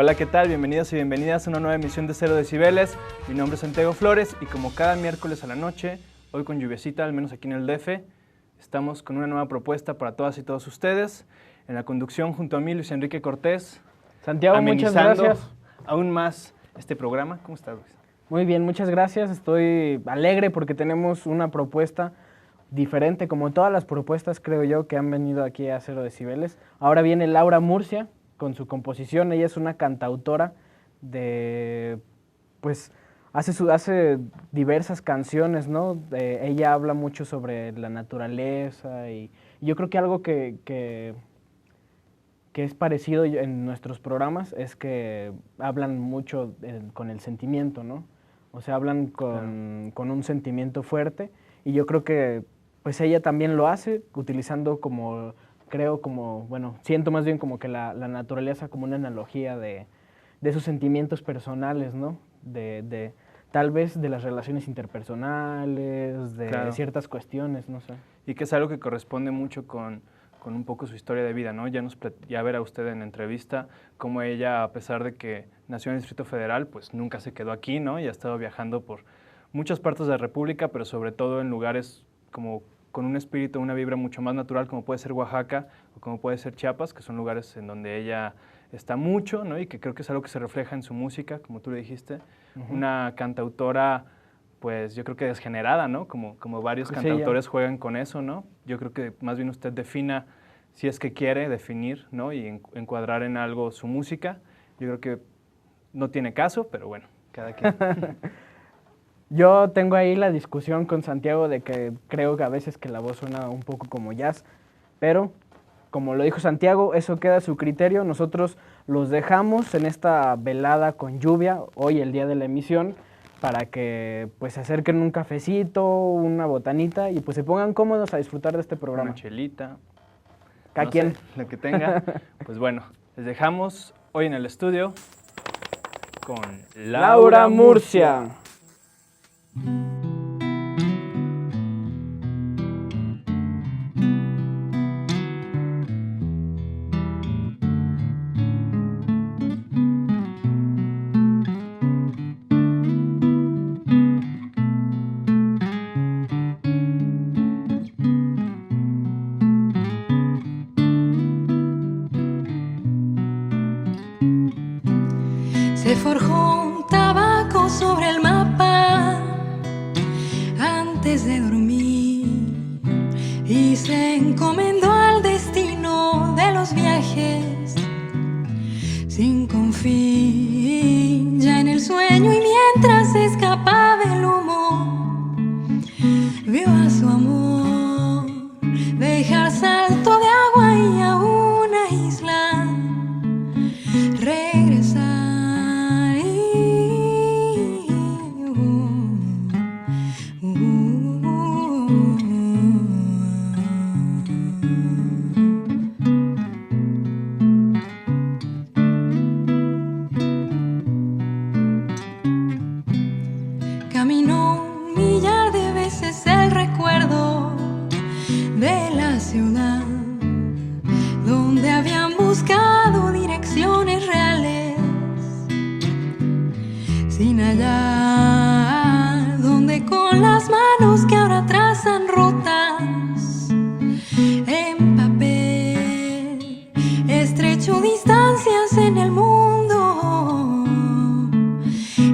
Hola, ¿qué tal? Bienvenidos y bienvenidas a una nueva emisión de 0 Decibeles. Mi nombre es Santiago Flores y como cada miércoles a la noche, hoy con lluviecita, al menos aquí en el DF, estamos con una nueva propuesta para todas y todos ustedes. En la conducción junto a mí, Luis Enrique Cortés. Santiago, muchas gracias. Aún más este programa. ¿Cómo estás, Luis? Muy bien, muchas gracias. Estoy alegre porque tenemos una propuesta diferente, como todas las propuestas, creo yo, que han venido aquí a 0 Decibeles. Ahora viene Laura Murcia con su composición. Ella es una cantautora pues hace diversas canciones, ¿no? Ella habla mucho sobre la naturaleza y yo creo que algo que es parecido en nuestros programas es que hablan mucho con el sentimiento, ¿no? O sea, hablan con un sentimiento fuerte y yo creo que pues ella también lo hace utilizando siento más bien como que la naturaleza como una analogía de sus sentimientos personales, ¿no? Tal vez de las relaciones interpersonales, de ciertas cuestiones, no sé. Y que es algo que corresponde mucho con un poco su historia de vida, ¿no? Ya verá usted en la entrevista cómo ella, a pesar de que nació en el Distrito Federal, pues nunca se quedó aquí, ¿no? Y ha estado viajando por muchas partes de la República, pero sobre todo en lugares como con un espíritu, una vibra mucho más natural, como puede ser Oaxaca o como puede ser Chiapas, que son lugares en donde ella está mucho, ¿no? Y que creo que es algo que se refleja en su música, como tú le dijiste. Una cantautora, pues yo creo que desgenerada, ¿no? Como varios cantautores juegan con eso, ¿no? Yo creo que más bien usted defina, si es que quiere definir, ¿no? Y encuadrar en algo su música. Yo creo que no tiene caso, pero bueno, cada quien. Yo tengo ahí la discusión con Santiago de que creo que a veces que la voz suena un poco como jazz, pero como lo dijo Santiago, eso queda a su criterio. Nosotros los dejamos en esta velada con lluvia, hoy el día de la emisión, para que pues se acerquen un cafecito, una botanita y pues se pongan cómodos a disfrutar de este programa. Una chelita, cada quien. Lo que tenga. Pues bueno, les dejamos hoy en el estudio con Laura Murcia. Se forjó un tabaco sobre el mapa antes de dormir y se encomendó al destino de los viajes sin confín ya en el sueño, y mientras se escapaba el humo vio a su amor dejar salto de agua y a una isla regresar. Caminó un millar de veces el recuerdo de la ciudad donde habían buscado direcciones reales sin hallar, donde con las manos que ahora trazan rutas en papel estrecho distancias en el mundo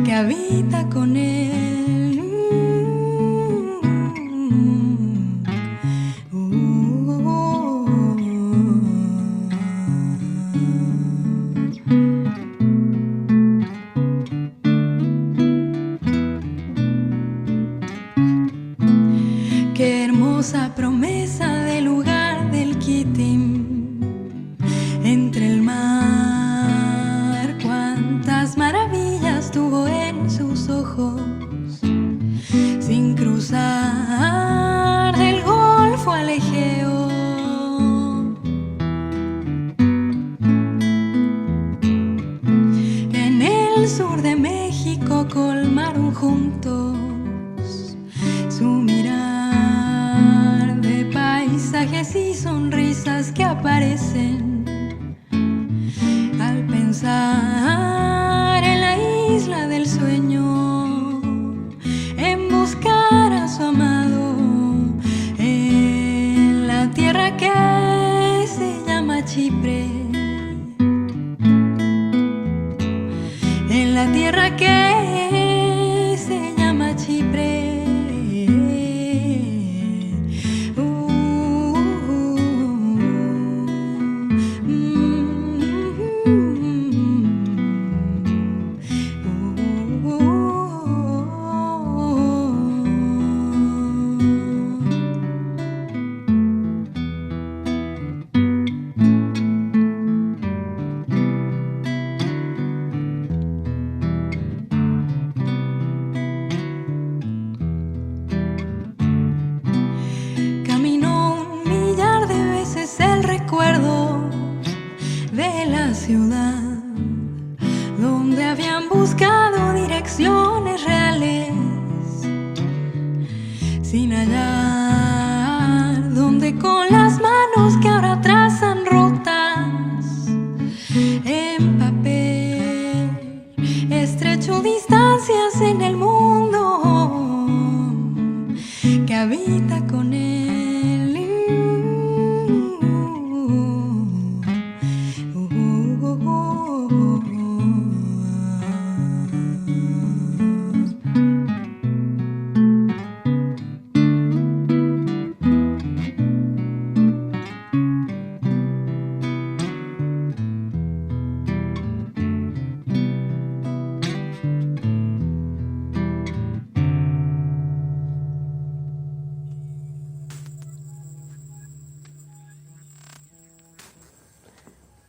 que habita con él. Qué hermosa promesa del lugar del Kitim entre el mar, cuántas maravillas tuvo en sus ojos sin cruzar del Golfo al Egeo. En el sur de México colmaron juntos su mirar de paisajes y sonrisas que aparecen al pensar la tierra que se llama Chipre. Ciudad donde habían buscado direcciones reales sin hallar, donde con las manos que ahora trazan rutas en papel estrecho distancias en el mundo que habita con él.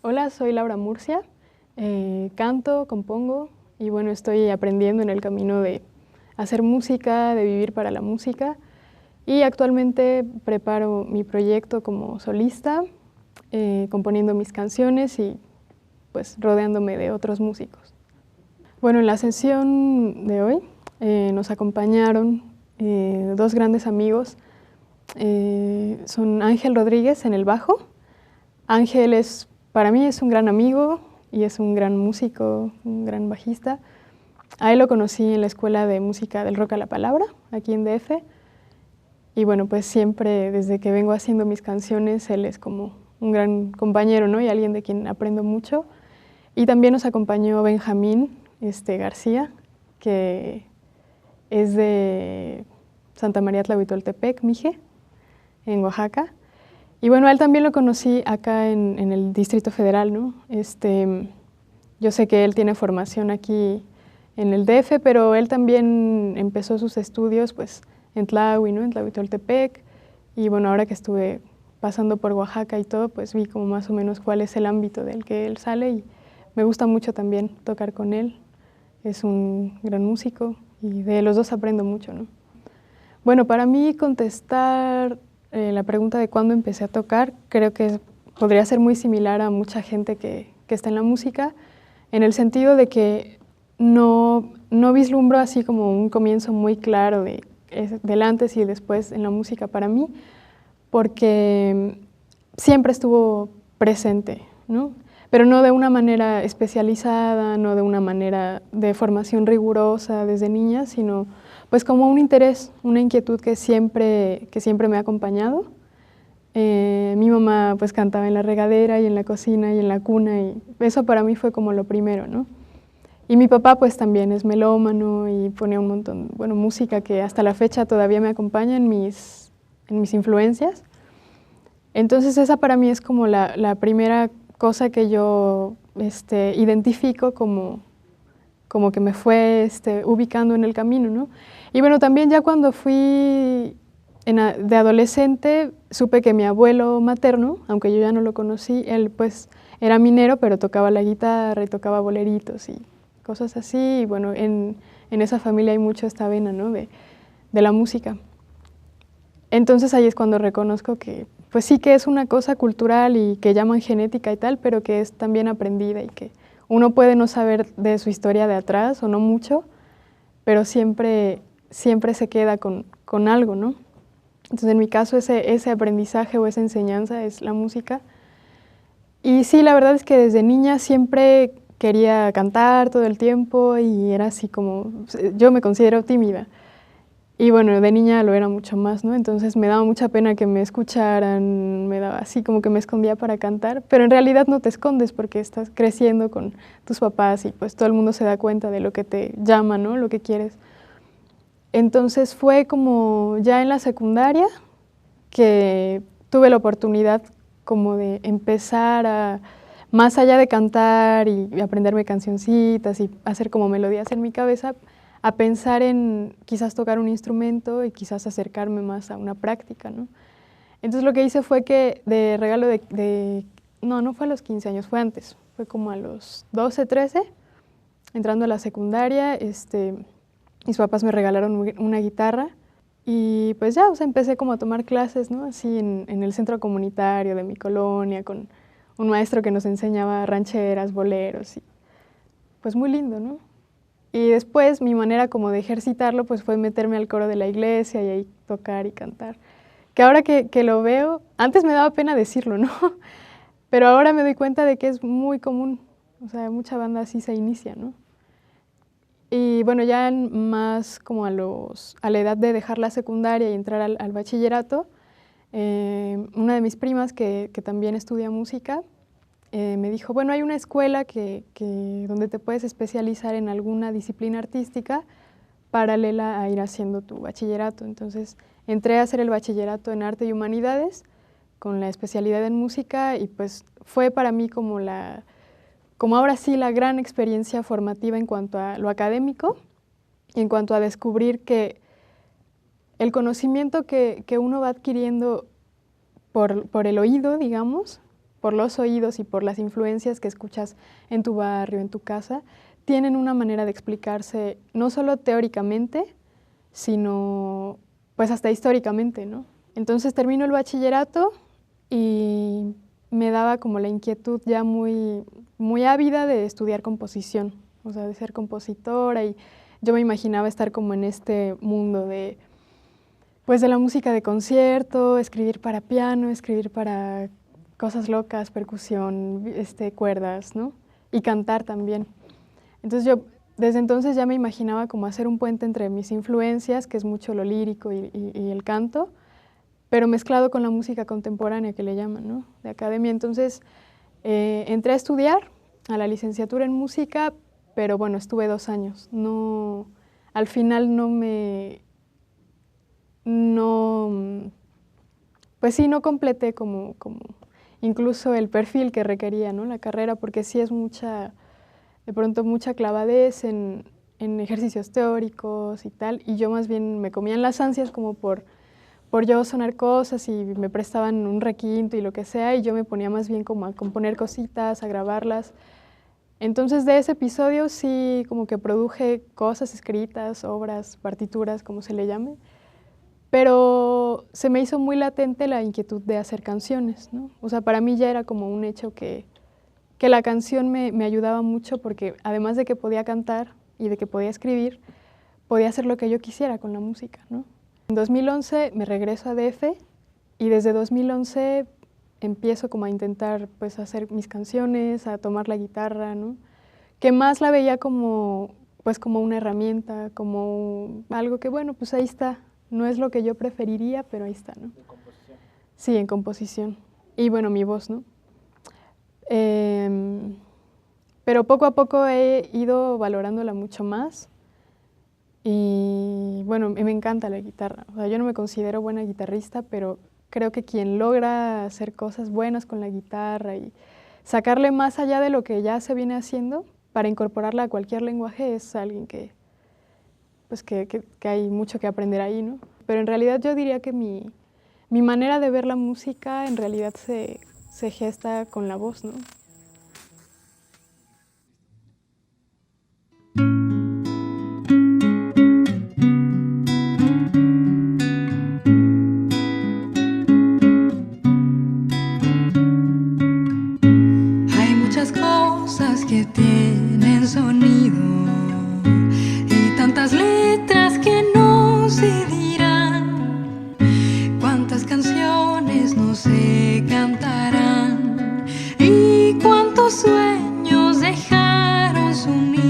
Hola, soy Laura Murcia, canto, compongo y bueno, estoy aprendiendo en el camino de hacer música, de vivir para la música y actualmente preparo mi proyecto como solista, componiendo mis canciones y pues rodeándome de otros músicos. Bueno, en la sesión de hoy nos acompañaron dos grandes amigos, son Ángel Rodríguez en el bajo. Ángel para mí es un gran amigo y es un gran músico, un gran bajista. A él lo conocí en la Escuela de Música del Rock a la Palabra, aquí en DF. Y bueno, pues siempre desde que vengo haciendo mis canciones, él es como un gran compañero, ¿no? Y alguien de quien aprendo mucho. Y también nos acompañó Benjamín García, que es de Santa María Tlahuitoltepec, Mije, en Oaxaca. Y bueno, a él también lo conocí acá en el Distrito Federal, ¿no? Yo sé que él tiene formación aquí en el DF, pero él también empezó sus estudios pues, en Tlahui, ¿no? En Tlahuitoltepec. Y bueno, ahora que estuve pasando por Oaxaca y todo, pues vi como más o menos cuál es el ámbito del que él sale y me gusta mucho también tocar con él. Es un gran músico y de los dos aprendo mucho, ¿no? Bueno, para mí contestar la pregunta de cuándo empecé a tocar, creo que podría ser muy similar a mucha gente que está en la música, en el sentido de que no vislumbro así como un comienzo muy claro del antes y después en la música para mí, porque siempre estuvo presente, ¿no? Pero no de una manera especializada, no de una manera de formación rigurosa desde niña, sino pues como un interés, una inquietud que siempre me ha acompañado. Mi mamá pues cantaba en la regadera y en la cocina y en la cuna y eso para mí fue como lo primero, ¿no? Y mi papá pues también es melómano y ponía un montón, bueno, música que hasta la fecha todavía me acompaña en mis influencias. Entonces esa para mí es como la primera cosa que yo identifico como que me fue ubicando en el camino, ¿no? Y bueno, también ya cuando fui de adolescente, supe que mi abuelo materno, aunque yo ya no lo conocí, él pues era minero, pero tocaba la guitarra y tocaba boleritos y cosas así. Y bueno, en esa familia hay mucho esta vena, ¿no? de la música. Entonces ahí es cuando reconozco que pues sí que es una cosa cultural y que llaman genética y tal, pero que es también aprendida y que uno puede no saber de su historia de atrás o no mucho, pero siempre se queda con algo, ¿no? Entonces en mi caso ese aprendizaje o esa enseñanza es la música. Y sí, la verdad es que desde niña siempre quería cantar todo el tiempo y era así como, yo me considero tímida. Y bueno, de niña lo era mucho más, ¿no? Entonces me daba mucha pena que me escucharan, me daba así como que me escondía para cantar, pero en realidad no te escondes porque estás creciendo con tus papás y pues todo el mundo se da cuenta de lo que te llama, ¿no? Lo que quieres. Entonces fue como ya en la secundaria que tuve la oportunidad como de empezar a, más allá de cantar y aprenderme cancioncitas y hacer como melodías en mi cabeza, a pensar en quizás tocar un instrumento y quizás acercarme más a una práctica, ¿no? Entonces lo que hice fue que de regalo no fue a los 15 años, fue antes, fue como a los 12, 13, entrando a la secundaria, mis papás me regalaron una guitarra y pues ya, o sea, empecé como a tomar clases, ¿no? Así en el centro comunitario de mi colonia, con un maestro que nos enseñaba rancheras, boleros, y pues muy lindo, ¿no? Y después mi manera como de ejercitarlo pues fue meterme al coro de la iglesia y ahí tocar y cantar. Que ahora que lo veo, antes me daba pena decirlo, ¿no? Pero ahora me doy cuenta de que es muy común, o sea, mucha banda así se inicia, ¿no? Y bueno, ya más como a la edad de dejar la secundaria y entrar al bachillerato, una de mis primas que también estudia música, me dijo, bueno, hay una escuela donde te puedes especializar en alguna disciplina artística paralela a ir haciendo tu bachillerato. Entonces entré a hacer el bachillerato en Arte y Humanidades con la especialidad en música y pues fue para mí como ahora sí la gran experiencia formativa en cuanto a lo académico y en cuanto a descubrir que el conocimiento que uno va adquiriendo por el oído, digamos, por los oídos y por las influencias que escuchas en tu barrio, en tu casa, tienen una manera de explicarse no solo teóricamente, sino pues hasta históricamente, ¿no? Entonces termino el bachillerato y me daba como la inquietud ya muy, muy ávida de estudiar composición, o sea, de ser compositora, y yo me imaginaba estar como en este mundo de la música de concierto, escribir para piano, escribir para cosas locas, percusión, cuerdas, ¿no? Y cantar también. Entonces yo desde entonces ya me imaginaba como hacer un puente entre mis influencias, que es mucho lo lírico y el canto, pero mezclado con la música contemporánea que le llaman, ¿no? De academia. Entonces entré a estudiar a la licenciatura en música, pero bueno, estuve 2 años. No, al final pues sí, no completé como incluso el perfil que requería, ¿no? La carrera, porque sí es de pronto mucha clavadez en ejercicios teóricos y tal, y yo más bien me comían las ansias como por yo sonar cosas y me prestaban un requinto y lo que sea, y yo me ponía más bien como a componer cositas, a grabarlas. Entonces de ese episodio sí como que produje cosas escritas, obras, partituras, como se le llame, pero se me hizo muy latente la inquietud de hacer canciones, ¿no? O sea, para mí ya era como un hecho que la canción me ayudaba mucho porque además de que podía cantar y de que podía escribir, podía hacer lo que yo quisiera con la música, ¿no? En 2011 me regreso a DF y desde 2011 empiezo como a intentar pues hacer mis canciones, a tomar la guitarra, ¿no? Que más la veía como una herramienta, como algo que bueno, pues ahí está. No es lo que yo preferiría, pero ahí está, ¿no? ¿En composición? Sí, en composición. Y bueno, mi voz, ¿no? Pero poco a poco he ido valorándola mucho más y bueno, me encanta la guitarra. O sea, yo no me considero buena guitarrista, pero creo que quien logra hacer cosas buenas con la guitarra y sacarle más allá de lo que ya se viene haciendo para incorporarla a cualquier lenguaje es alguien que hay mucho que aprender ahí, ¿no? Pero en realidad yo diría que mi manera de ver la música en realidad se gesta con la voz, ¿no? Hay muchas cosas que tienen sonido y tantas letras que no se dirán, cuántas canciones no se cantarán y cuántos sueños dejaron su nido.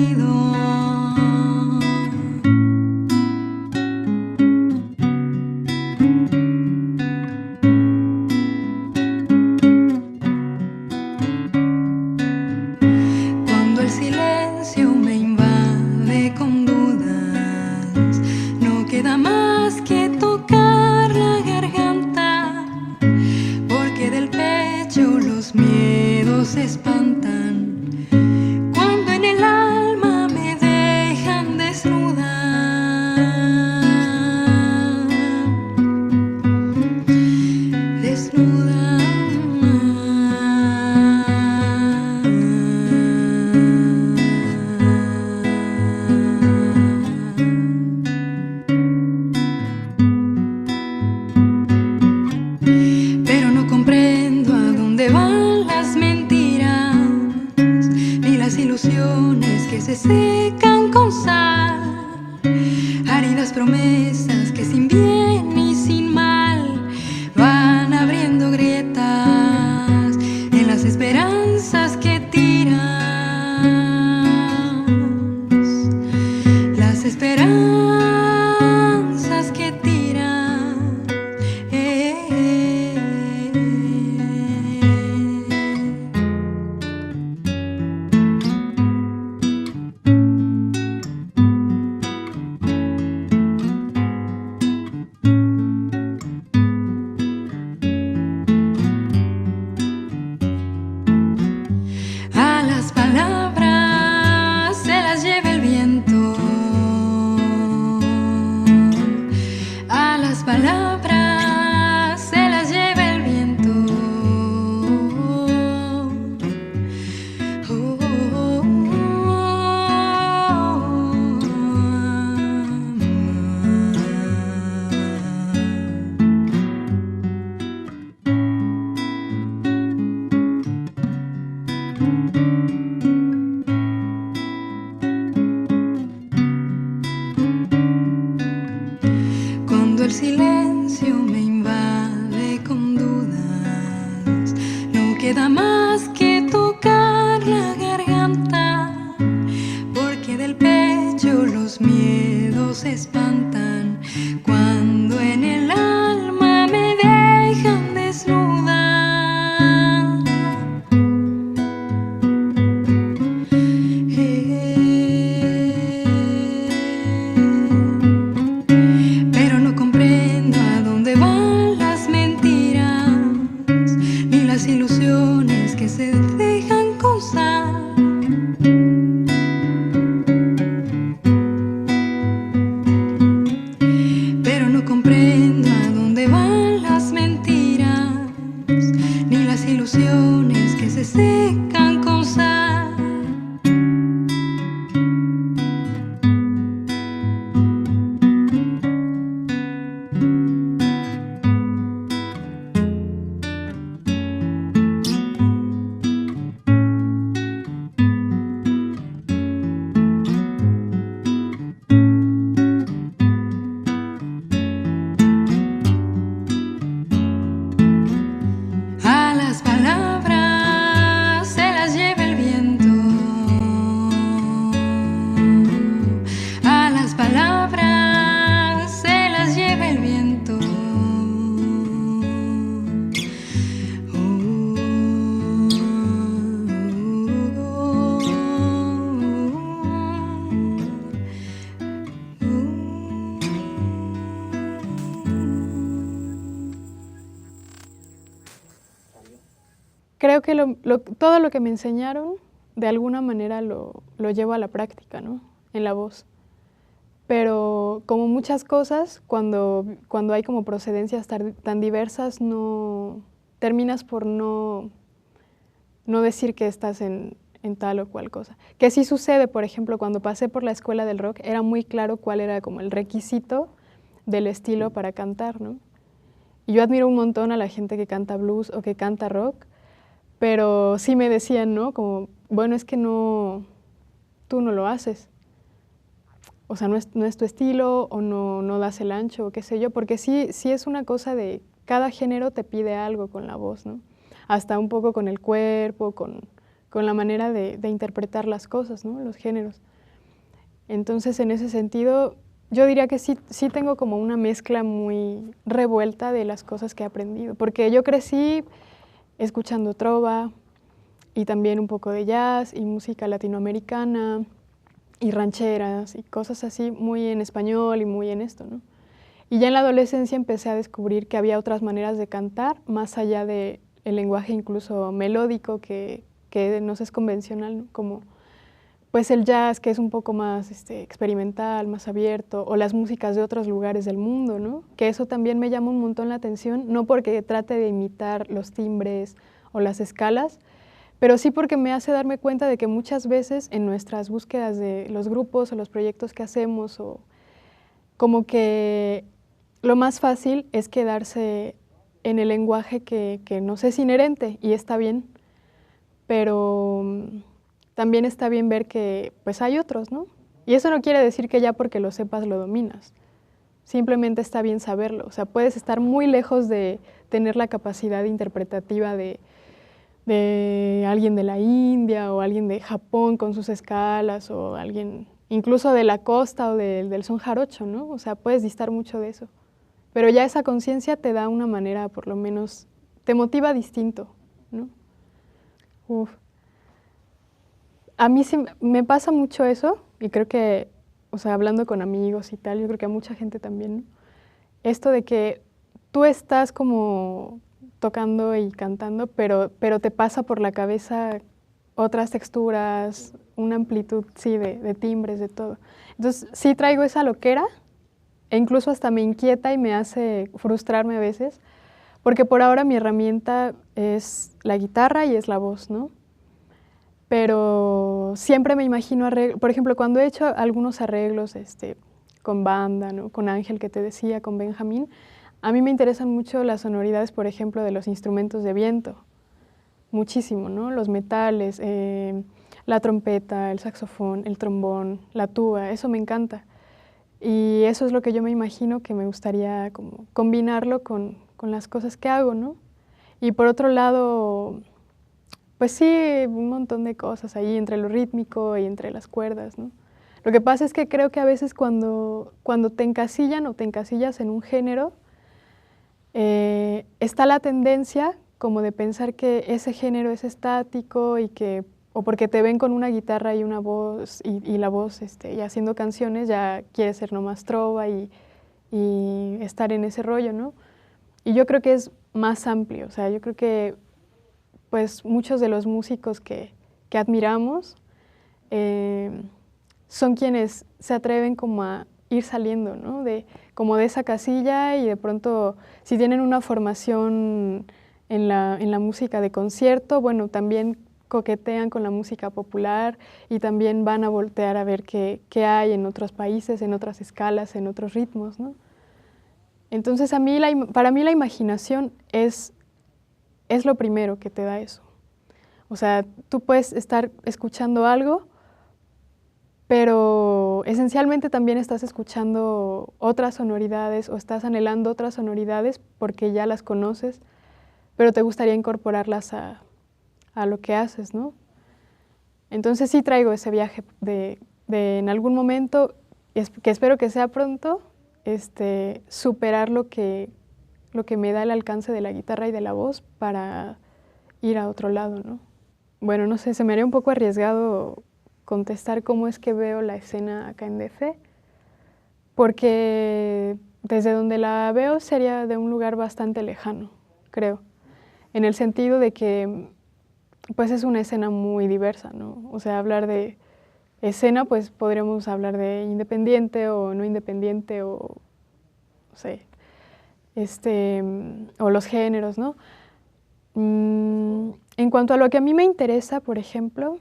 las ilusiones que se secan con sal, áridas promesas que sin bien y sin mal van abriendo grietas en las esperanzas que tiras, las esperanzas que tiras. A las palabras se las lleva el viento, a las palabras se las lleva el viento. Oh, oh, Cuando el silencio me invade con dudas, no queda más que tocar la garganta, porque del pecho los miedos se espantan cuando en el alma me dejan desnuda. Pero no comprendo a dónde van las mentiras, ni las ilusiones que se dejan con sal. Pero no comprendo a dónde van las mentiras, ni las ilusiones que se secan con sal. A las palabras se las lleva el viento, a las palabras se las lleva el viento. Creo que todo lo que me enseñaron, de alguna manera lo llevo a la práctica, ¿no? En la voz. Pero como muchas cosas, cuando hay como procedencias tan diversas, terminas por no decir que estás en tal o cual cosa. Que sí sucede, por ejemplo, cuando pasé por la escuela del rock, era muy claro cuál era como el requisito del estilo para cantar, ¿no? Y yo admiro un montón a la gente que canta blues o que canta rock, pero sí me decían, ¿no? Como, bueno, es que tú no lo haces. O sea, no es tu estilo o no das el ancho o qué sé yo, porque sí es una cosa de cada género te pide algo con la voz, ¿no? Hasta un poco con el cuerpo, con la manera de interpretar las cosas, ¿no? Los géneros. Entonces, en ese sentido, yo diría que sí tengo como una mezcla muy revuelta de las cosas que he aprendido, porque yo crecí escuchando trova y también un poco de jazz y música latinoamericana y rancheras y cosas así, muy en español y muy en esto, ¿no? Y ya en la adolescencia empecé a descubrir que había otras maneras de cantar, más allá del lenguaje incluso melódico que no es convencional, ¿no? Como pues el jazz, que es un poco más experimental, más abierto, o las músicas de otros lugares del mundo, ¿no? Que eso también me llama un montón la atención, no porque trate de imitar los timbres o las escalas, pero sí porque me hace darme cuenta de que muchas veces en nuestras búsquedas de los grupos o los proyectos que hacemos, o como que lo más fácil es quedarse en el lenguaje que nos es inherente y está bien, pero también está bien ver que pues hay otros, ¿no? Y eso no quiere decir que ya porque lo sepas lo dominas. Simplemente está bien saberlo. O sea, puedes estar muy lejos de tener la capacidad interpretativa de alguien de la India o alguien de Japón con sus escalas o alguien incluso de la costa o del son jarocho, ¿no? O sea, puedes distar mucho de eso. Pero ya esa conciencia te da una manera, por lo menos, te motiva distinto, ¿no? Uf. A mí sí me pasa mucho eso y creo que, o sea, hablando con amigos y tal, yo creo que a mucha gente también, ¿no? Esto de que tú estás como tocando y cantando, pero te pasa por la cabeza otras texturas, una amplitud, sí, de timbres, de todo. Entonces, sí traigo esa loquera e incluso hasta me inquieta y me hace frustrarme a veces, porque por ahora mi herramienta es la guitarra y es la voz, ¿no? Pero siempre me imagino arreglos, por ejemplo, cuando he hecho algunos arreglos con banda, ¿no? Con Ángel, que te decía, con Benjamín, a mí me interesan mucho las sonoridades, por ejemplo, de los instrumentos de viento, muchísimo, ¿no? Los metales, la trompeta, el saxofón, el trombón, la tuba, eso me encanta. Y eso es lo que yo me imagino que me gustaría como combinarlo con las cosas que hago, ¿no? Y por otro lado, pues sí, un montón de cosas ahí entre lo rítmico y entre las cuerdas, ¿no? Lo que pasa es que creo que a veces cuando te encasillan o te encasillas en un género, está la tendencia como de pensar que ese género es estático y que, o porque te ven con una guitarra y una voz, y la voz y haciendo canciones, ya quieres ser nomás trova y estar en ese rollo, ¿no? Y yo creo que es más amplio, o sea, yo creo que pues muchos de los músicos que admiramos son quienes se atreven como a ir saliendo, ¿no? Como de esa casilla y de pronto, si tienen una formación en la música de concierto, bueno, también coquetean con la música popular y también van a voltear a ver qué hay en otros países, en otras escalas, en otros ritmos, ¿no? Entonces, para mí la imaginación es lo primero que te da eso. O sea, tú puedes estar escuchando algo, pero esencialmente también estás escuchando otras sonoridades o estás anhelando otras sonoridades porque ya las conoces, pero te gustaría incorporarlas a lo que haces, ¿no? Entonces sí traigo ese viaje de en algún momento, que espero que sea pronto, superar lo que me da el alcance de la guitarra y de la voz para ir a otro lado, ¿no? Bueno, no sé, se me haría un poco arriesgado contestar cómo es que veo la escena acá en DF, porque desde donde la veo sería de un lugar bastante lejano, creo, en el sentido de que pues es una escena muy diversa, ¿no? O sea, hablar de escena, pues podríamos hablar de independiente o no independiente o, no sé, o los géneros, ¿no? En cuanto a lo que a mí me interesa, por ejemplo,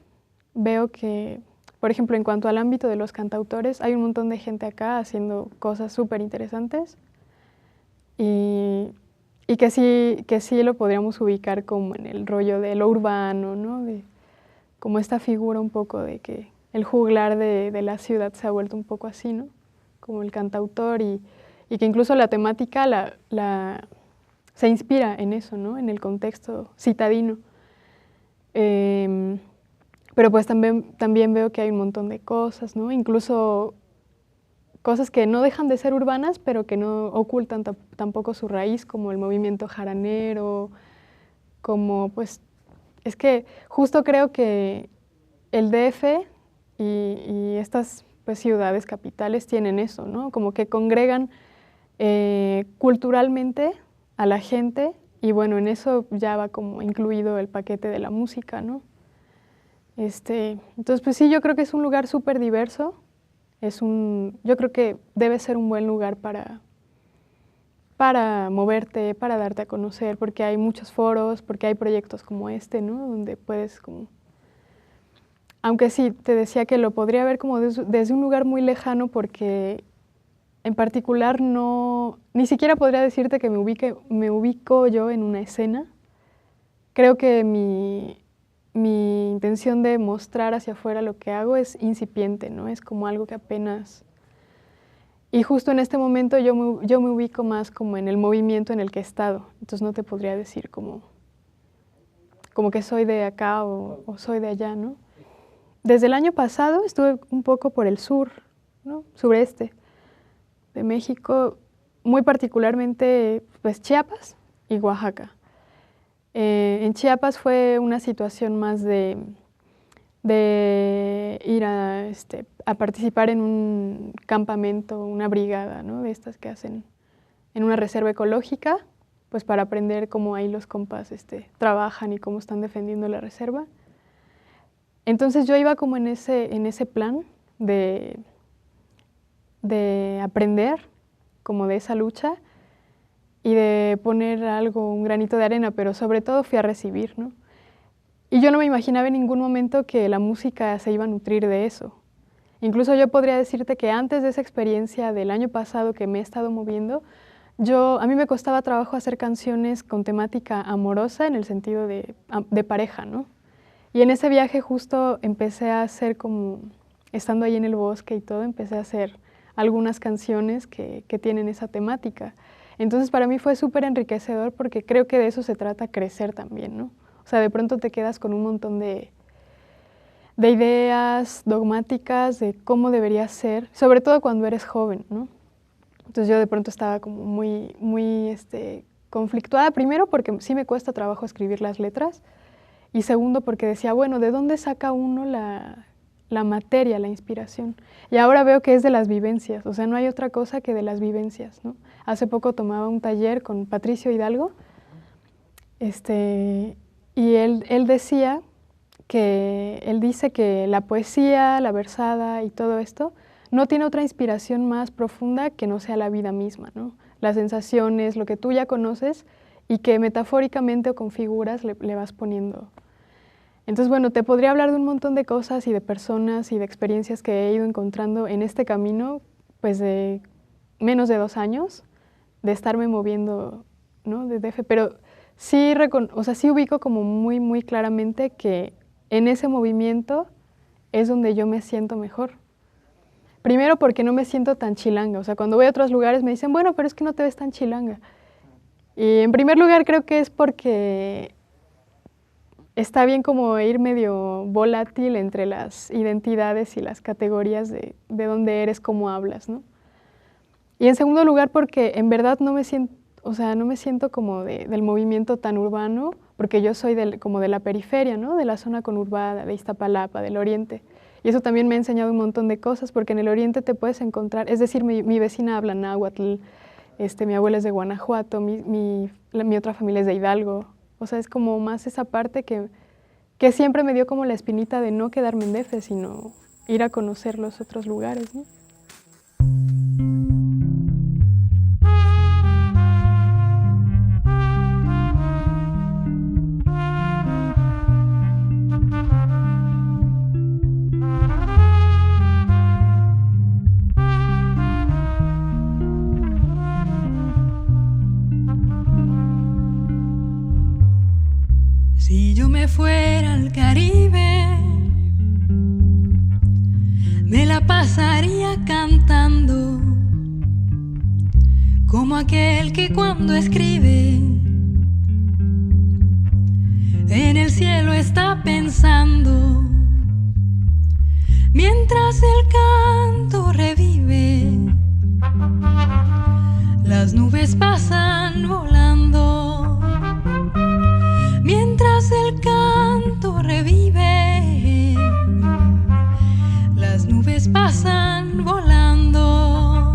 veo que, por ejemplo, en cuanto al ámbito de los cantautores, hay un montón de gente acá haciendo cosas súper interesantes y que sí lo podríamos ubicar como en el rollo de lo urbano, ¿no? Como esta figura un poco de que el juglar de la ciudad se ha vuelto un poco así, ¿no? Como el cantautor y que incluso la temática se inspira en eso, ¿no? En el contexto citadino. Pero pues también veo que hay un montón de cosas, ¿no? Incluso cosas que no dejan de ser urbanas, pero que no ocultan tampoco su raíz, como el movimiento jaranero, como pues, es que justo creo que el DF y estas pues, ciudades capitales tienen eso, ¿no? Como que congregan culturalmente a la gente y bueno, en eso ya va como incluido el paquete de la música, ¿no? Entonces, pues sí, yo creo que es un lugar súper diverso. Yo creo que debe ser un buen lugar para moverte, para darte a conocer, porque hay muchos foros, porque hay proyectos como este, ¿no? Donde puedes como... Aunque sí, te decía que lo podría ver como desde un lugar muy lejano, porque en particular ni siquiera podría decirte que me ubico yo en una escena. Creo que mi mi intención de mostrar hacia afuera lo que hago es incipiente, ¿no? Es como algo que apenas... Y justo en este momento yo me ubico más como en el movimiento en el que he estado. Entonces no te podría decir como que soy de acá o soy de allá, ¿no? Desde el año pasado estuve un poco por el sur, ¿no? Sureste de México, muy particularmente pues Chiapas y Oaxaca. En Chiapas fue una situación más de ir a participar en un campamento, una brigada, ¿no? De estas que hacen en una reserva ecológica, pues para aprender cómo ahí los compas trabajan y cómo están defendiendo la reserva. Entonces yo iba como en ese plan de aprender como de esa lucha y de poner algo, un granito de arena, pero sobre todo fui a recibir, ¿no? Y yo no me imaginaba en ningún momento que la música se iba a nutrir de eso. Incluso yo podría decirte que antes de esa experiencia del año pasado que me he estado moviendo, a mí me costaba trabajo hacer canciones con temática amorosa en el sentido de pareja, ¿no? Y en ese viaje justo empecé a hacer como, estando ahí en el bosque y todo, empecé a hacer algunas canciones que tienen esa temática. Entonces para mí fue súper enriquecedor porque creo que de eso se trata crecer también, ¿no? O sea, de pronto te quedas con un montón de ideas dogmáticas de cómo debería ser, sobre todo cuando eres joven, ¿no? Entonces yo de pronto estaba como muy conflictuada, primero porque sí me cuesta trabajo escribir las letras, y segundo porque decía, bueno, ¿de dónde saca uno la materia, la inspiración? Y ahora veo que es de las vivencias, o sea, no hay otra cosa que de las vivencias, ¿no? Hace poco tomaba un taller con Patricio Hidalgo, y él decía que, él dice que la poesía, la versada y todo esto no tiene otra inspiración más profunda que no sea la vida misma, ¿no? Las sensaciones, lo que tú ya conoces y que metafóricamente o con figuras le vas poniendo. Entonces, bueno, te podría hablar de un montón de cosas y de personas y de experiencias que he ido encontrando en este camino, pues de menos de 2 años, de estarme moviendo, ¿no? De DF, pero sí, sí ubico como muy, muy claramente que en ese movimiento es donde yo me siento mejor. Primero porque no me siento tan chilanga, o sea, cuando voy a otros lugares me dicen, bueno, pero es que no te ves tan chilanga. Y en primer lugar creo que es porque está bien como ir medio volátil entre las identidades y las categorías de dónde eres, cómo hablas, ¿no? Y en segundo lugar porque en verdad no me siento como del movimiento tan urbano, porque yo soy como de la periferia, ¿no? De la zona conurbada, de Iztapalapa, del oriente. Y eso también me ha enseñado un montón de cosas, porque en el oriente te puedes encontrar, es decir, mi vecina habla náhuatl, mi abuela es de Guanajuato, mi otra familia es de Hidalgo. O sea, es como más esa parte que siempre me dio como la espinita de no quedarme en DF, sino ir a conocer los otros lugares, ¿no? Si yo me fuera al Caribe, me la pasaría cantando, como aquel que cuando escribe en el cielo está pensando, mientras el canto revive, las nubes pasan volando. Mientras el canto revive, las nubes pasan volando.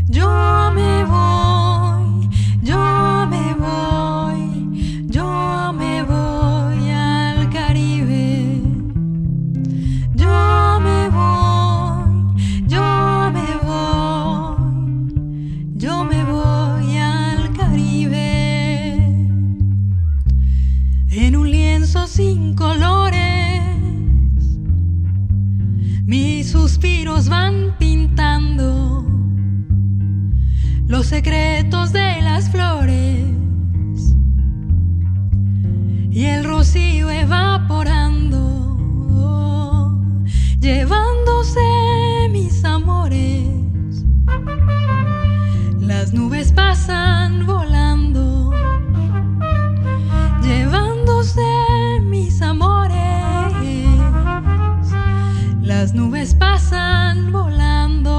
Yo me voy, yo me voy, yo me voy al Caribe. Yo me voy, yo me voy, yo me voy al Caribe. En un lienzo sin colores, mis suspiros van pintando los secretos de las flores y el rocío evaporando, llevándose mis amores. Las nubes pasan volando, llevándose mis amores. Las nubes pasan volando.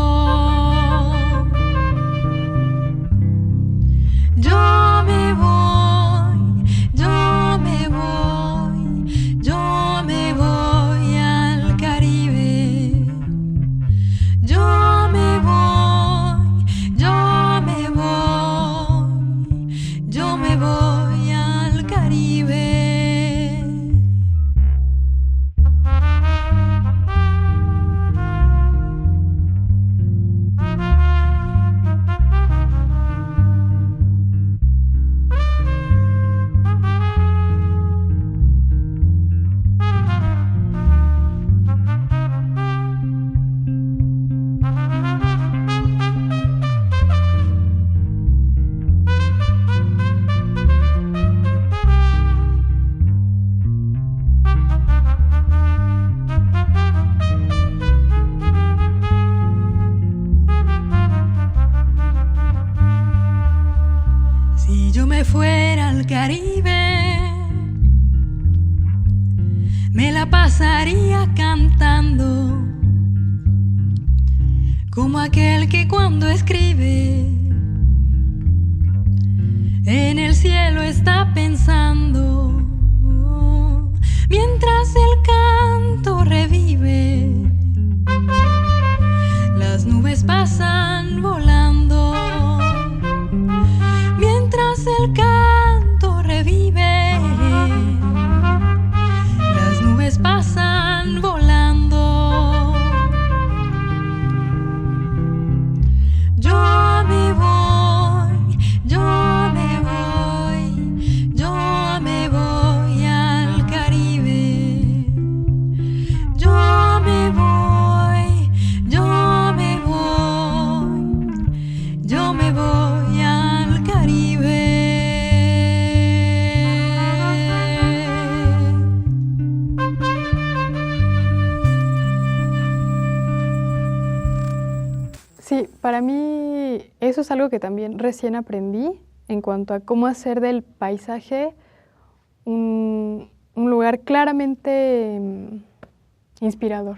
Yo me voy, yo me voy, yo me voy al Caribe. Yo me voy, yo me voy, yo me voy al Caribe. Si yo me fuera al Caribe, me la pasaría cantando, como aquel que cuando escribe en el cielo está pensando, mientras el canto revive. Las nubes pasan volando, mientras el canto revive. Las nubes pasan volando. Yo me voy, yo me voy, yo me voy al Caribe. Yo me voy, yo me voy, yo me voy al Caribe. Sí, para mí eso es algo que también recién aprendí en cuanto a cómo hacer del paisaje un lugar claramente inspirador.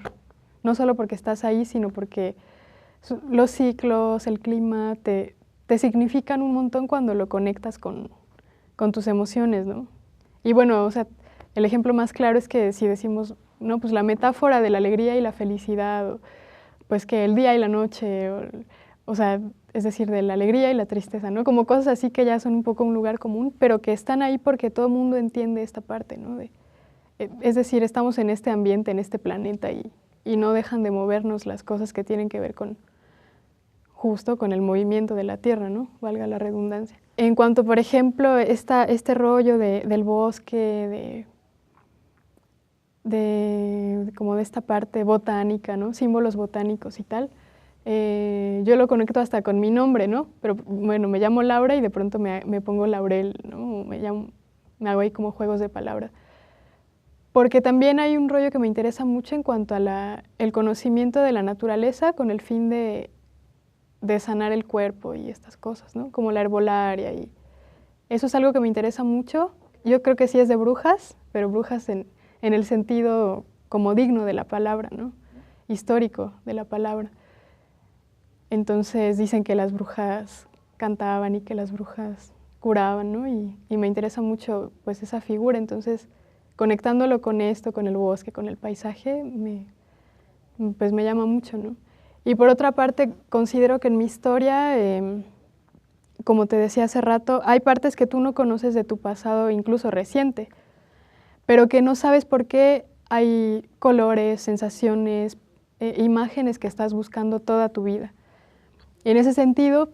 No solo porque estás ahí, sino porque los ciclos, el clima, te significan un montón cuando lo conectas con tus emociones, ¿no? Y bueno, o sea, el ejemplo más claro es que si decimos, no, pues la metáfora de la alegría y la felicidad, pues que el día y la noche, o sea, es decir, de la alegría y la tristeza, ¿no? Como cosas así que ya son un poco un lugar común, pero que están ahí porque todo el mundo entiende esta parte, ¿no? Es decir, estamos en este ambiente, en este planeta y no dejan de movernos las cosas que tienen que ver justo con el movimiento de la Tierra, ¿no? Valga la redundancia. En cuanto, por ejemplo, este rollo del bosque, como de esta parte botánica, ¿no? Símbolos botánicos y tal. Yo lo conecto hasta con mi nombre, ¿no? Pero bueno, me llamo Laura y de pronto me pongo Laurel, ¿no? Me hago ahí como juegos de palabras. Porque también hay un rollo que me interesa mucho en cuanto a el conocimiento de la naturaleza con el fin de sanar el cuerpo y estas cosas, ¿no? Como la herbolaria y eso es algo que me interesa mucho. Yo creo que sí es de brujas, pero brujas en el sentido como digno de la palabra, ¿no? Histórico de la palabra. Entonces dicen que las brujas cantaban y que las brujas curaban, ¿no? Y me interesa mucho pues esa figura, entonces conectándolo con esto, con el bosque, con el paisaje, pues me llama mucho, ¿no? Y por otra parte, considero que en mi historia, como te decía hace rato, hay partes que tú no conoces de tu pasado, incluso reciente, pero que no sabes por qué hay colores, sensaciones, imágenes que estás buscando toda tu vida. Y en ese sentido,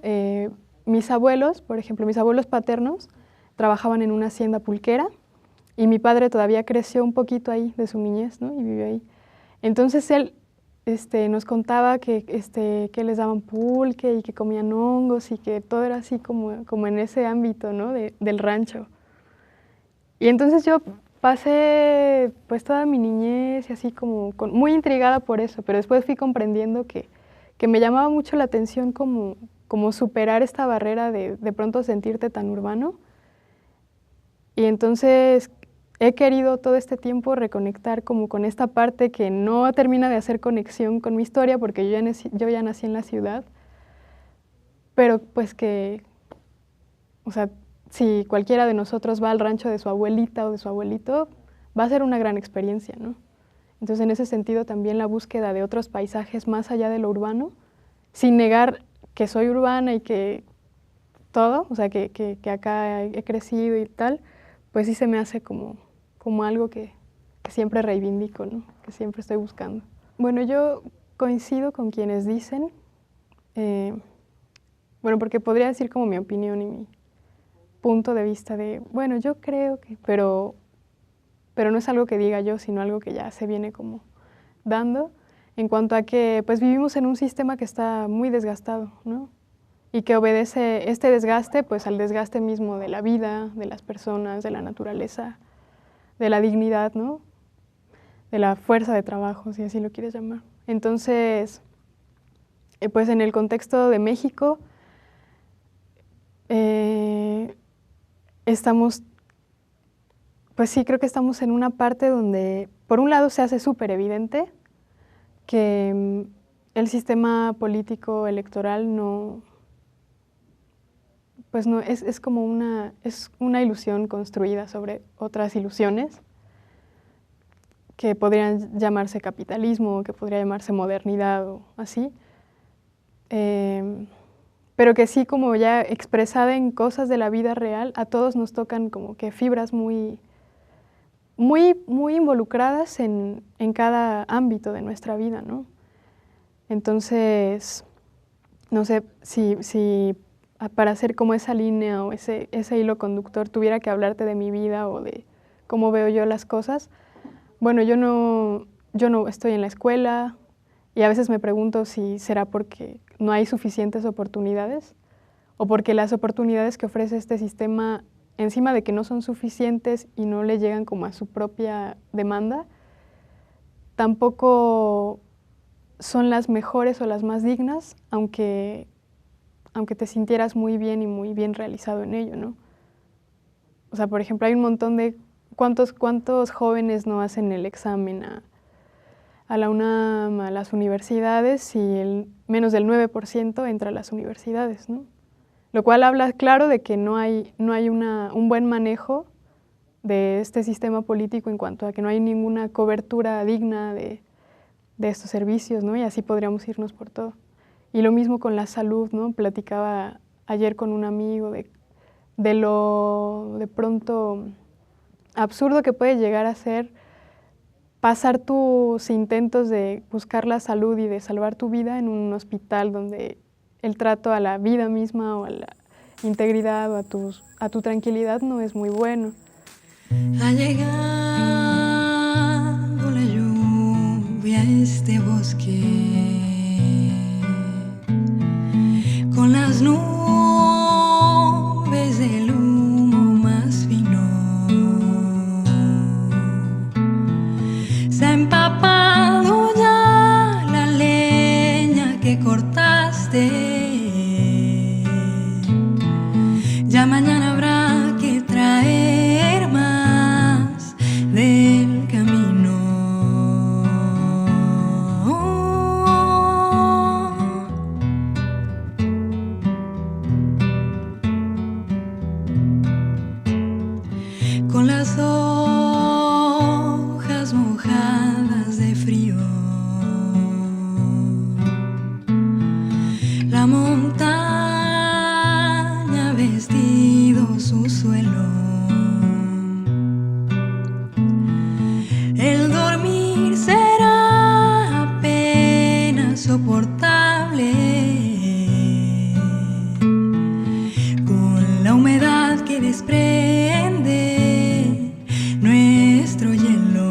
mis abuelos, por ejemplo, mis abuelos paternos, trabajaban en una hacienda pulquera y mi padre todavía creció un poquito ahí de su niñez, ¿no? Y vivió ahí. Entonces él nos contaba que les daban pulque y que comían hongos y que todo era así como en ese ámbito, ¿no? del rancho. Y entonces yo pasé pues toda mi niñez y así como muy intrigada por eso, pero después fui comprendiendo que me llamaba mucho la atención como superar esta barrera de pronto sentirte tan urbano. Y entonces he querido todo este tiempo reconectar como con esta parte que no termina de hacer conexión con mi historia, porque yo ya nací en la ciudad, pero pues que, o sea, si cualquiera de nosotros va al rancho de su abuelita o de su abuelito, va a ser una gran experiencia, ¿no? Entonces, en ese sentido, también la búsqueda de otros paisajes más allá de lo urbano, sin negar que soy urbana y que todo, o sea, que acá he crecido y tal, pues sí se me hace como algo que siempre reivindico, ¿no? Que siempre estoy buscando. Bueno, yo coincido con quienes dicen, bueno, porque podría decir como mi opinión y mi punto de vista de, bueno, yo creo que, pero no es algo que diga yo, sino algo que ya se viene como dando, en cuanto a que pues vivimos en un sistema que está muy desgastado, ¿no? Y que obedece este desgaste pues al desgaste mismo de la vida, de las personas, de la naturaleza, de la dignidad, ¿no? De la fuerza de trabajo, si así lo quieres llamar. Entonces, pues en el contexto de México, estamos, pues sí, creo que estamos en una parte donde, por un lado, se hace súper evidente que el sistema político electoral no, pues no, es como es una ilusión construida sobre otras ilusiones que podrían llamarse capitalismo, que podría llamarse modernidad o así. Pero que sí, como ya expresada en cosas de la vida real, a todos nos tocan como que fibras muy involucradas en cada ámbito de nuestra vida, ¿no? Entonces, no sé si para hacer como esa línea o ese hilo conductor tuviera que hablarte de mi vida o de cómo veo yo las cosas. Bueno, yo no estoy en la escuela y a veces me pregunto si será porque no hay suficientes oportunidades o porque las oportunidades que ofrece este sistema, encima de que no son suficientes y no le llegan como a su propia demanda, tampoco son las mejores o las más dignas, aunque te sintieras muy bien y muy bien realizado en ello, ¿no? O sea, por ejemplo, hay un montón de... ¿Cuántos jóvenes no hacen el examen a la UNAM, a las universidades, y menos del 9% entra a las universidades, ¿no? Lo cual habla claro de que no hay un buen manejo de este sistema político en cuanto a que no hay ninguna cobertura digna de estos servicios, ¿no? Y así podríamos irnos por todo. Y lo mismo con la salud, ¿no? Platicaba ayer con un amigo de lo de pronto absurdo que puede llegar a ser pasar tus intentos de buscar la salud y de salvar tu vida en un hospital donde el trato a la vida misma o a la integridad o a tu tranquilidad no es muy bueno. Ha llegado la lluvia a este bosque con las nubes del humo más fino. Se ha empapado ya la leña que cortaste. Ya mañana habrá que traer más del camino. Con las hojas mojadas de frío, la montaña vestido su suelo. El dormir será apenas soportable con la humedad que desprende nuestro hielo.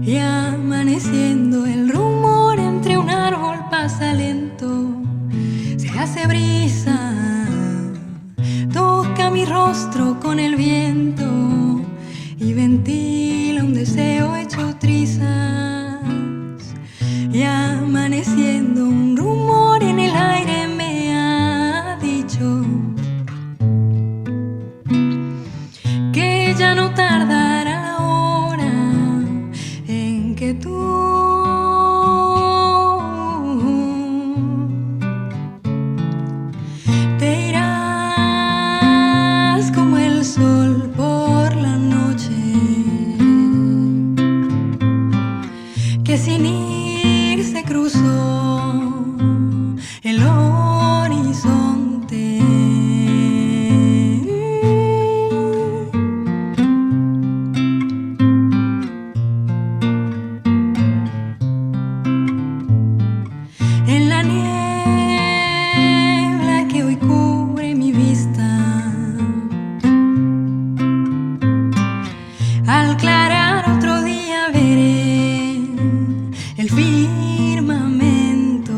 Y amanecer rostro con el viento y ventila un deseo hecho trizas. Y amaneciendo un rumor en el aire me ha dicho que ya no tardará la hora en que tú te irás como el sol por la noche, que sin ir se cruzó el horizonte. En la niebla que hoy cubre mi vista, al clarear otro día veré el firmamento.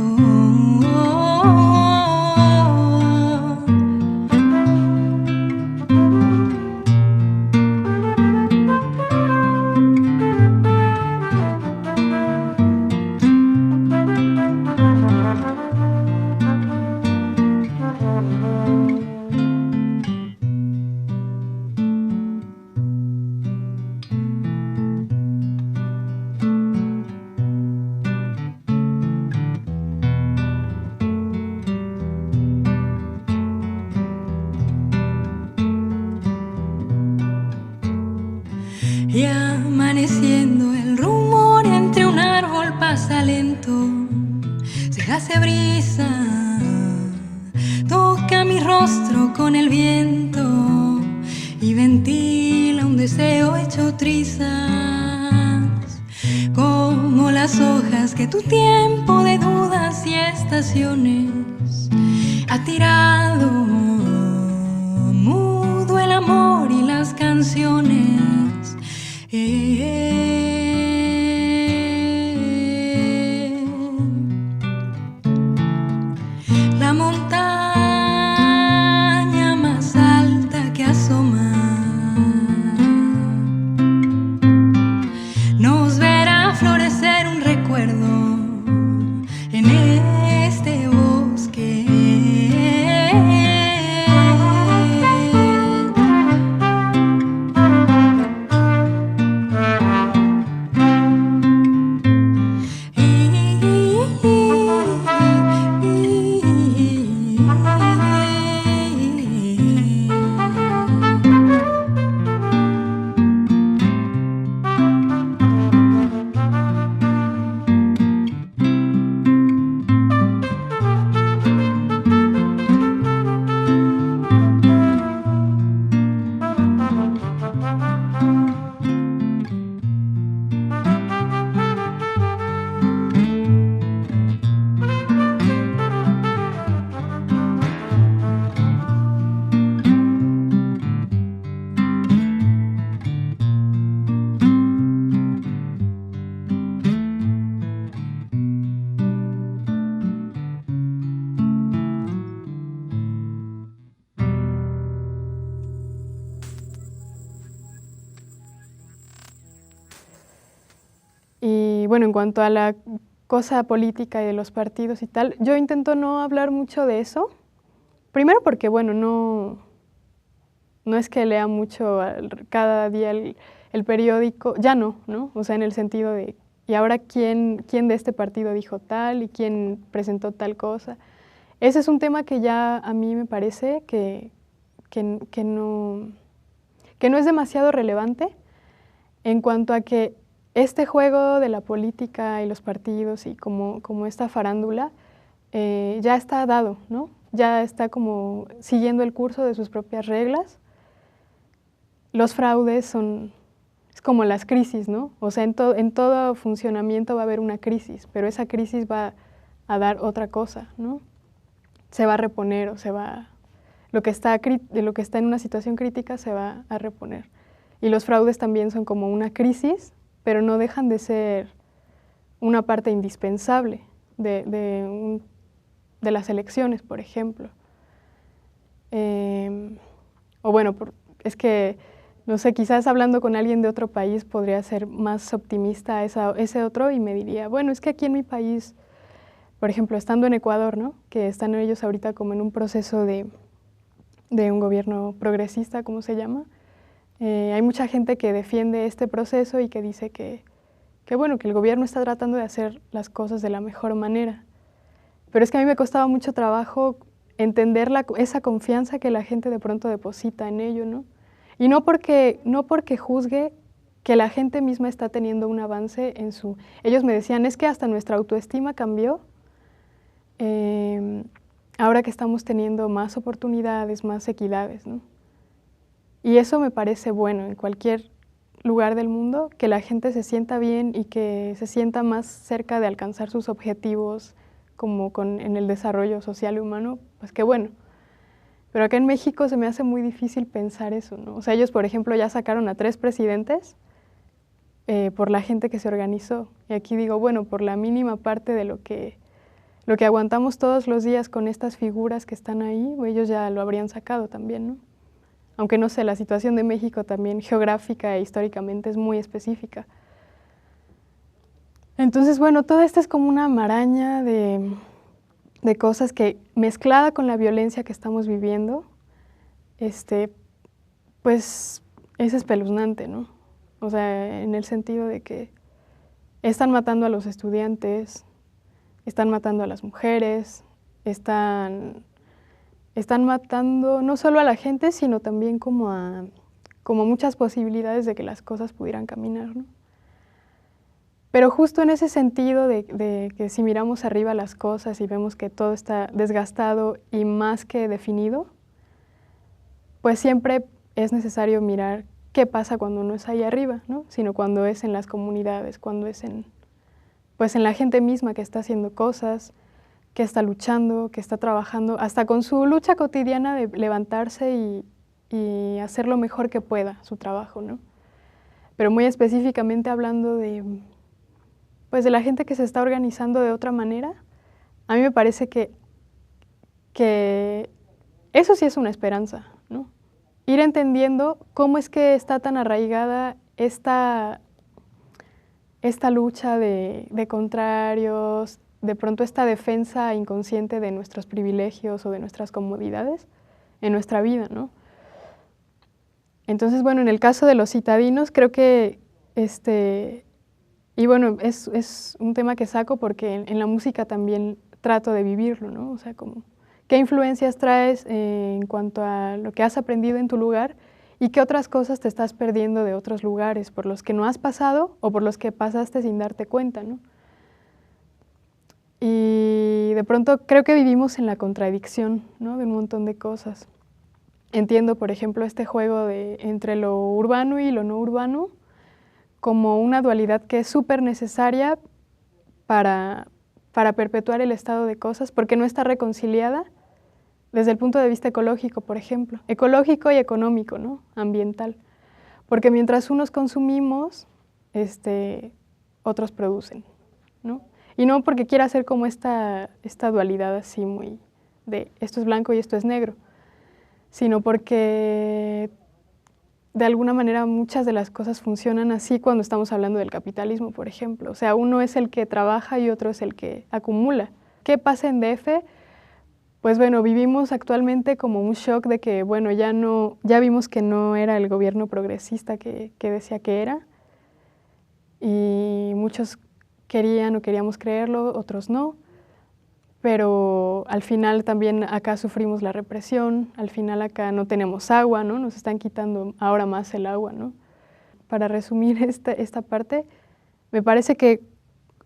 Y amaneciendo el rumor entre un árbol pasa lento, se hace brisa, toca mi rostro con el viento y ventila un deseo hecho trizas, como las hojas que tu tiempo de dudas y estaciones ha tirado, mudo el amor y las canciones. La montaña más alta que asoma nos verá florecer un recuerdo en este bosque. Y bueno, en cuanto a la cosa política y de los partidos y tal, yo intento no hablar mucho de eso. Primero porque, bueno, no es que lea mucho cada día el periódico, ya no, ¿no? O sea, en el sentido de, ¿y ahora quién de este partido dijo tal y quién presentó tal cosa? Ese es un tema que ya a mí me parece que no es demasiado relevante en cuanto a que este juego de la política y los partidos y como esta farándula ya está dado, ¿no? Ya está como siguiendo el curso de sus propias reglas. Los fraudes es como las crisis, ¿no? O sea, en todo funcionamiento va a haber una crisis, pero esa crisis va a dar otra cosa, ¿no? Se va a reponer o lo que está en una situación crítica se va a reponer. Y los fraudes también son como una crisis, pero no dejan de ser una parte indispensable de las elecciones, por ejemplo. O bueno, Es que, no sé, quizás hablando con alguien de otro país podría ser más optimista a ese otro y me diría, bueno, es que aquí en mi país, por ejemplo, estando en Ecuador, ¿no? Que están ellos ahorita como en un proceso de un gobierno progresista, como se llama, hay mucha gente que defiende este proceso y que dice que bueno, que el gobierno está tratando de hacer las cosas de la mejor manera. Pero es que a mí me costaba mucho trabajo entender esa confianza que la gente de pronto deposita en ello, ¿no? Y no porque juzgue que la gente misma está teniendo un avance en su... Ellos me decían, es que hasta nuestra autoestima cambió ahora que estamos teniendo más oportunidades, más equidades, ¿no? Y eso me parece bueno en cualquier lugar del mundo, que la gente se sienta bien y que se sienta más cerca de alcanzar sus objetivos como en el desarrollo social y humano, pues qué bueno. Pero acá en México se me hace muy difícil pensar eso, ¿no? O sea, ellos, por ejemplo, ya sacaron a 3 presidentes por la gente que se organizó. Y aquí digo, bueno, por la mínima parte de lo que aguantamos todos los días con estas figuras que están ahí, ellos ya lo habrían sacado también, ¿no? Aunque no sé, la situación de México también geográfica e históricamente es muy específica. Entonces, bueno, todo esto es como una maraña de cosas que, mezclada con la violencia que estamos viviendo, pues es espeluznante, ¿no? O sea, en el sentido de que están matando a los estudiantes, están matando a las mujeres, están matando no solo a la gente, sino también como muchas posibilidades de que las cosas pudieran caminar, ¿no? Pero justo en ese sentido de que si miramos arriba las cosas y vemos que todo está desgastado y más que definido, pues siempre es necesario mirar qué pasa cuando no es ahí arriba, ¿no? Sino cuando es en las comunidades, cuando es pues en la gente misma que está haciendo cosas, que está luchando, que está trabajando, hasta con su lucha cotidiana de levantarse y hacer lo mejor que pueda su trabajo, ¿no? Pero muy específicamente hablando pues de la gente que se está organizando de otra manera, a mí me parece que eso sí es una esperanza, ¿no? Ir entendiendo cómo es que está tan arraigada esta lucha de contrarios, de pronto esta defensa inconsciente de nuestros privilegios o de nuestras comodidades en nuestra vida, ¿no? Entonces, bueno, en el caso de los citadinos, creo que, y bueno, es un tema que saco porque en la música también trato de vivirlo, ¿no? O sea, como, ¿qué influencias traes en cuanto a lo que has aprendido en tu lugar y qué otras cosas te estás perdiendo de otros lugares por los que no has pasado o por los que pasaste sin darte cuenta, ¿no? Y de pronto creo que vivimos en la contradicción, ¿no? De un montón de cosas. Entiendo, por ejemplo, este juego entre lo urbano y lo no urbano como una dualidad que es súper necesaria para perpetuar el estado de cosas, porque no está reconciliada desde el punto de vista ecológico, por ejemplo. Ecológico y económico, ¿no? Ambiental. Porque mientras unos consumimos, otros producen, ¿no? Y no porque quiera hacer como esta dualidad así muy de esto es blanco y esto es negro, sino porque de alguna manera muchas de las cosas funcionan así cuando estamos hablando del capitalismo, por ejemplo. O sea, uno es el que trabaja y otro es el que acumula. ¿Qué pasa en DF? Pues bueno, vivimos actualmente como un shock de que, bueno, ya vimos que no era el gobierno progresista que decía que era, y muchos querían o queríamos creerlo, otros no, pero al final también acá sufrimos la represión, al final acá no tenemos agua, ¿no? Nos están quitando ahora más el agua, ¿no? Para resumir esta parte, me parece que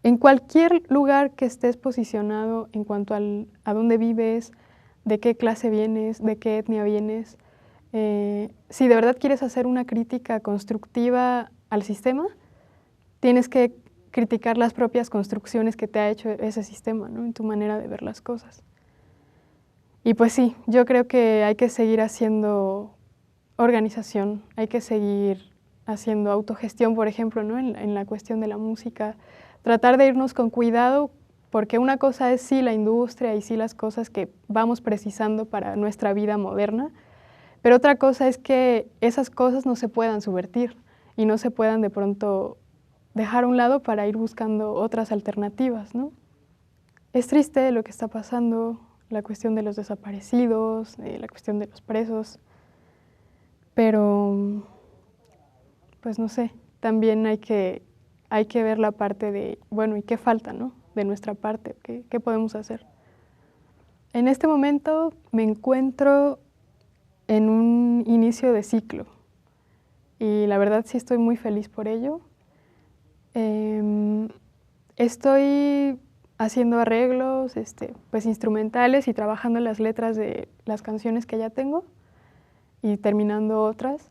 en cualquier lugar que estés posicionado en cuanto a dónde vives, de qué clase vienes, de qué etnia vienes, si de verdad quieres hacer una crítica constructiva al sistema, tienes que criticar las propias construcciones que te ha hecho ese sistema, ¿no? En tu manera de ver las cosas. Y pues sí, yo creo que hay que seguir haciendo organización, hay que seguir haciendo autogestión, por ejemplo, ¿no? En la cuestión de la música, tratar de irnos con cuidado, porque una cosa es sí la industria y sí las cosas que vamos precisando para nuestra vida moderna, Pero otra cosa es que esas cosas no se puedan subvertir y no se puedan de pronto dejar a un lado para ir buscando otras alternativas, ¿no? Es triste lo que está pasando, la cuestión de los desaparecidos, la cuestión de los presos, pero pues no sé, también hay que ver la parte de, bueno, ¿y qué falta, no? De nuestra parte, ¿qué podemos hacer? En este momento me encuentro en un inicio de ciclo y la verdad sí estoy muy feliz por ello. Estoy haciendo arreglos pues instrumentales y trabajando en las letras de las canciones que ya tengo y terminando otras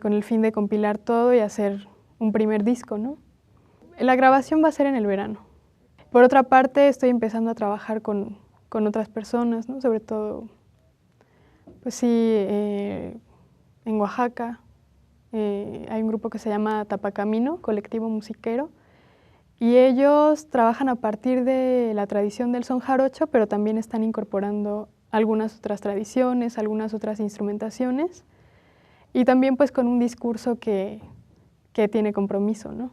con el fin de compilar todo y hacer un primer disco, ¿no? La grabación va a ser en el verano. Por otra parte, estoy empezando a trabajar con otras personas, ¿no? Sobre todo, pues sí, en Oaxaca hay un grupo que se llama Tapacamino, colectivo musiquero, y ellos trabajan a partir de la tradición del son jarocho, pero también están incorporando algunas otras tradiciones, algunas otras instrumentaciones, y también pues con un discurso que tiene compromiso, ¿no?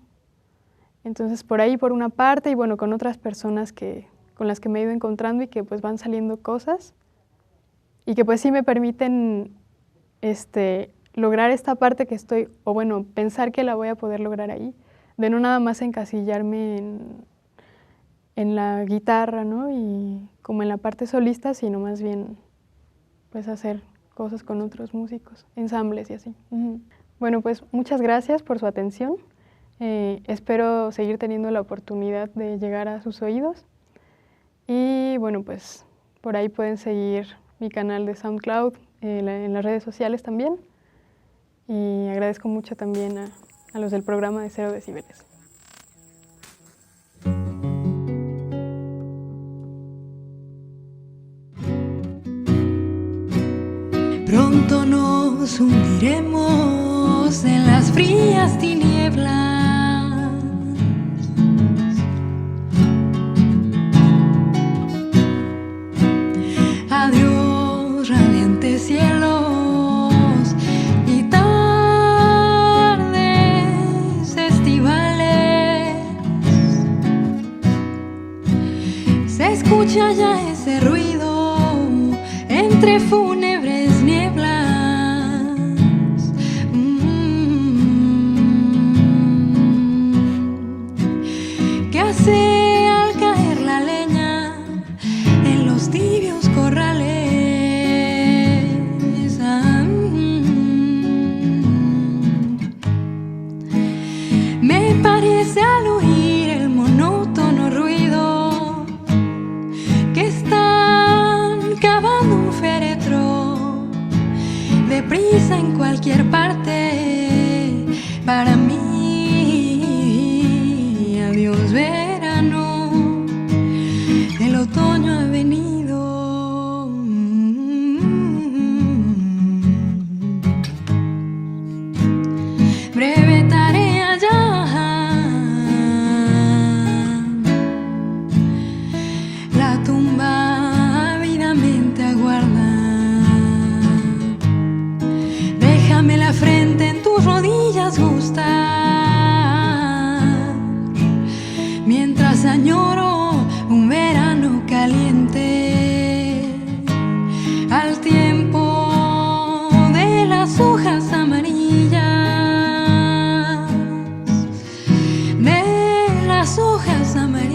Entonces por ahí por una parte y bueno, con otras personas con las que me he ido encontrando y que pues van saliendo cosas y que pues sí me permiten lograr esta parte que estoy, o bueno, pensar que la voy a poder lograr ahí, de no nada más encasillarme en la guitarra, ¿no? Y como en la parte solista, sino más bien pues hacer cosas con otros músicos, ensambles y así. Bueno, pues muchas gracias por su atención. Espero seguir teniendo la oportunidad de llegar a sus oídos. Y bueno, pues por ahí pueden seguir mi canal de SoundCloud, en las redes sociales también. Y agradezco mucho también a los del programa de 0 Decibeles. Pronto nos hundiremos en las frías tinieblas. Adiós, radiantes cielos y tardes estivales. Se escucha ya ese ruido entre fúnebres nieblas. ¿Qué hace al caer la leña en los tibios corrales? Me parece al oír el monótono ruido que están cavando un féretro deprisa en cualquier parte. Para mí, adiós verano, el otoño ha venido. Breve tarea ya, la tumba ávidamente aguarda. Déjame la frente en tus rodillas gustar, mientras añoro un verano caliente, al tiempo de las hojas amarillas, de las hojas amarillas.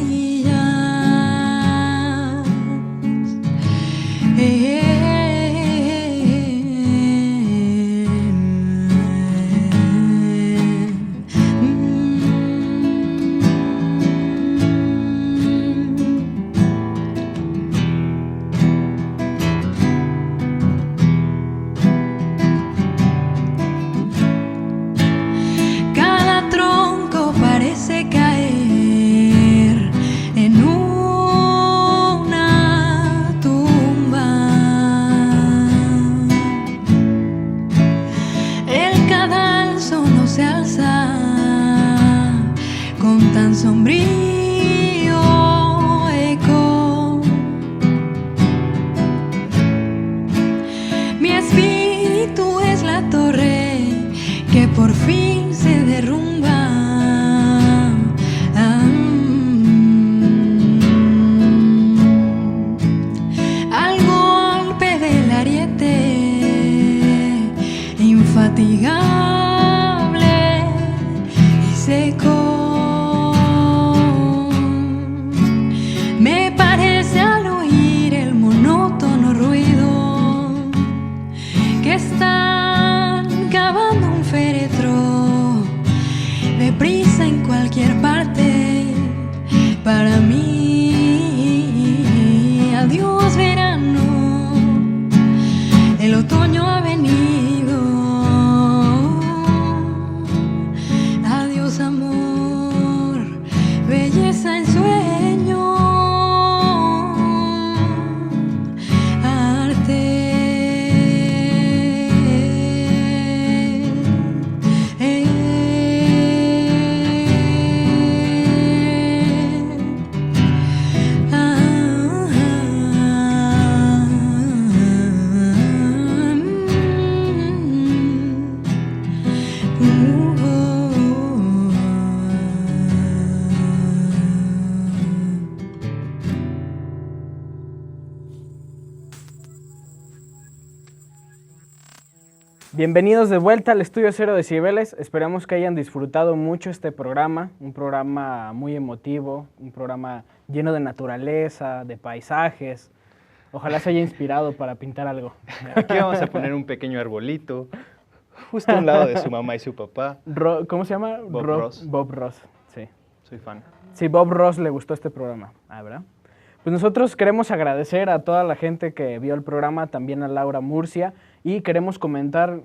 Bienvenidos de vuelta al Estudio 0 Decibeles. Esperamos que hayan disfrutado mucho este programa, un programa muy emotivo, un programa lleno de naturaleza, de paisajes. Ojalá se haya inspirado para pintar algo. Aquí vamos a poner un pequeño arbolito, justo a un lado de su mamá y su papá. ¿Cómo se llama? Bob Ross. Bob Ross, sí. Soy fan. Sí, Bob Ross le gustó este programa. Ah, ¿verdad? Pues nosotros queremos agradecer a toda la gente que vio el programa, también a Laura Murcia, y queremos comentar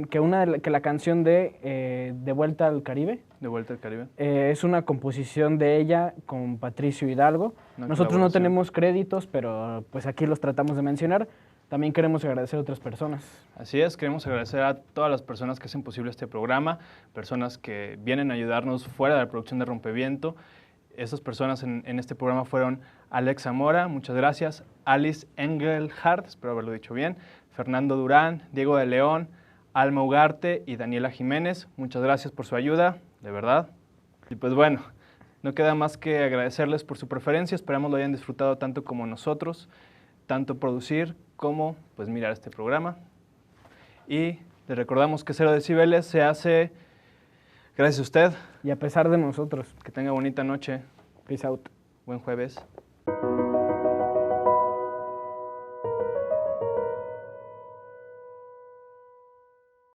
que la canción de Vuelta al Caribe De vuelta al Caribe. es una composición de ella con Patricio Hidalgo. Una Nosotros no colaboración. tenemos créditos, pero pues aquí los tratamos de mencionar. También queremos agradecer a otras personas. Así es, queremos agradecer a todas las personas que hacen posible este programa, personas que vienen a ayudarnos fuera de la producción de Rompeviento. Esas personas en este programa fueron Alex Zamora, muchas gracias, Alice Engelhardt, espero haberlo dicho bien, Fernando Durán, Diego de León, Alma Ugarte y Daniela Jiménez. Muchas gracias por su ayuda, de verdad. Y pues bueno, no queda más que agradecerles por su preferencia, esperamos lo hayan disfrutado tanto como nosotros, tanto producir como pues mirar este programa. Y les recordamos que 0 Decibeles se hace gracias a usted. Y a pesar de nosotros, Que tenga bonita noche, peace out. buen jueves.